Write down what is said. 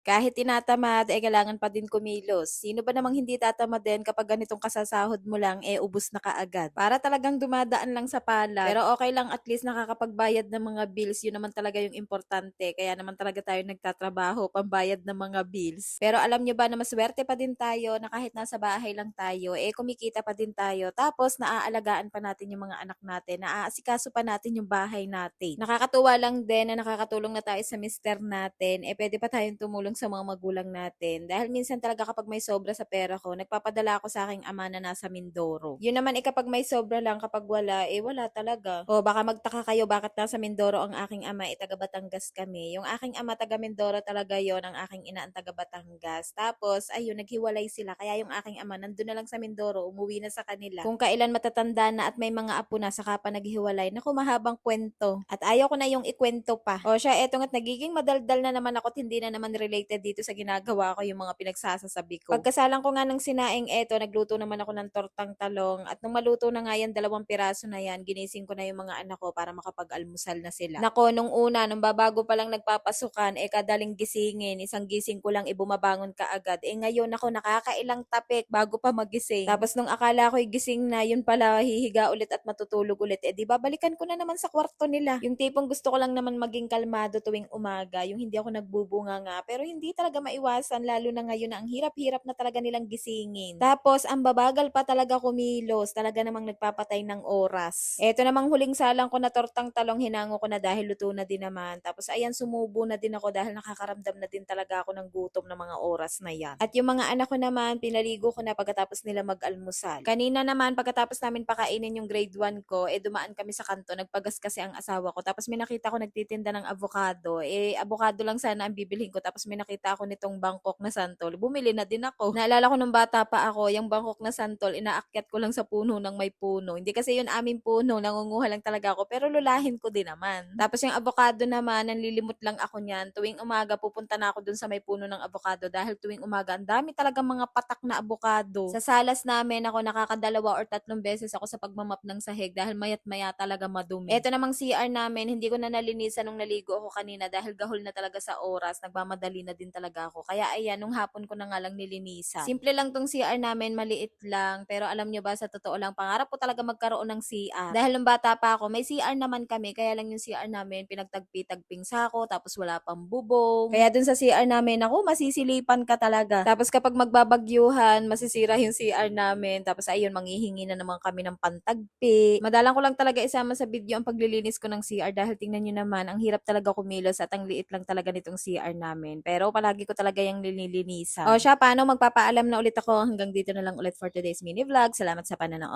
Kahit tinatamad, kailangan pa din kumilos. Sino ba namang hindi tatamad din kapag ganitong kasasahod mo lang, ubus na kaagad? Para talagang dumadaan lang sa palad. Pero okay lang at least nakakapagbayad ng mga bills. Yun naman talaga yung importante. Kaya naman talaga tayo nagtatrabaho, pambayad ng mga bills. Pero alam nyo ba na maswerte pa din tayo na kahit nasa bahay lang tayo, kumikita pa din tayo. Tapos naaalagaan pa natin yung mga anak natin, naaasikaso pa natin yung bahay natin. Nakakatuwa lang din na nakakatulong na tayo sa mister natin, pwede pa tayong tumulong sa mga magulang natin. Dahil minsan talaga kapag may sobra sa pera ko, nagpapadala ako sa aking ama na nasa Mindoro. Yun naman kapag may sobra lang, kapag wala, wala talaga. O baka magtaka kayo bakit nasa Mindoro ang aking ama, taga Batangas kami. Yung aking ama taga Mindoro talaga yon, ang aking ina ang taga Batangas. Tapos, ayun, naghiwalay sila. Kaya yung aking ama, nandun na lang sa Mindoro, umuwi na sa kanila. Kung kailan matatanda na at may mga apo na, saka pa naghiwalay. Naku, mahabang kwento. At ayaw ko na yung ikwento pa. O siya, eto nga't nagiging madaldal na naman ako at hindi na naman related dito sa ginagawa ko yung mga pinagsasasabi ko. Pagkasalang ko nga ng sinaing eto, nagluto naman ako ng tortang talong at nung maluto na nga yan, 2 piraso na yan, ginising ko na yung mga anak ko para makapag-almusal na sila. Nako, nung una, nung babago pa lang nagpapasukan, kadaling gisingin, isang gising ko lang, bumabangon ka agad. Ngayon ako, nakakailang tapik bago pa magising. Tapos nung akala ko gising na, yun pala, hihiga ulit at matutulog ulit. Di babalikan ko na naman sa kwarto nila. Yung tipong gusto ko lang naman maging kalmado tuwing umaga, yung hindi ako nagbubunga nga, pero hindi talaga maiwasan, lalo na ngayon na ang hirap-hirap na talaga nilang gisingin. Tapos, ang babagal pa talaga kumilos, talaga namang nagpapatay ng oras. Eto namang huling salang ko na tortang talong, hinango ko na dahil luto na din naman. Tapos, ayan, sumubo na din ako dahil nakakaramdam na din talaga ako ng gutom ng mga oras na yan. At yung mga anak ko naman, pinaligo ko na pagkatapos nila mag-almusal. Kanina naman, pagkatapos namin pakainin yung grade 1 ko, dumaan kami sa kanto, nagpagas kasi ang asawa ko. Tapos may nakita ko nagtitinda ng avocado. Avocado lang sana ang bibilhin ko. Tapos may nakita ako nitong Bangkok na santol. Bumili na din ako. Naalala ko nung bata pa ako, yung Bangkok na santol, inaakyat ko lang sa puno ng may puno. Hindi kasi yun aming puno, nangunguha lang talaga ako. Pero lulahin ko din naman. Tapos yung avocado naman, nanlilimot lang ako niyan. Tuwing umaga, pupunta na ako dun sa may puno ng avocado. Dahil tuwing umaga, ang dami talagang mga patak na avocado. Sa salas namin, ako nakakadalawa or 3 beses ako sa pagmamap ng sahig dahil mayat maya talaga madumi. Eto namang CR namin, hindi ko na nalinisan nung naligo ako kanina dahil gahol na talaga sa oras, nagmamadali na din talaga ako. Kaya ayan, nung hapon ko na nga lang nilinisan. Simple lang tong CR namin, maliit lang, pero alam nyo ba, sa totoo lang, pangarap ko talaga magkaroon ng CR. Dahil nung bata pa ako, may CR naman kami, kaya lang yung CR namin, pinagtagpi-tagping sako, tapos wala pang bubong. Kaya dun sa CR namin, ako, masisilipan ka talaga. Tapos kapag magbabagyuhan, masisira yung CR namin, tapos ayun, manghihingi na naman kami ng pantagpi. Madalang ko lang talaga isama sa video ang paglilinis ko ng CR dahil tingnan nyo naman, ang hirap talaga kumilos at ang liit lang talaga nitong CR namin. Pero palagi ko talaga yung linilinisan. O siya, paano, magpapaalam na ulit ako. Hanggang dito na lang ulit for today's mini vlog. Salamat sa pananood.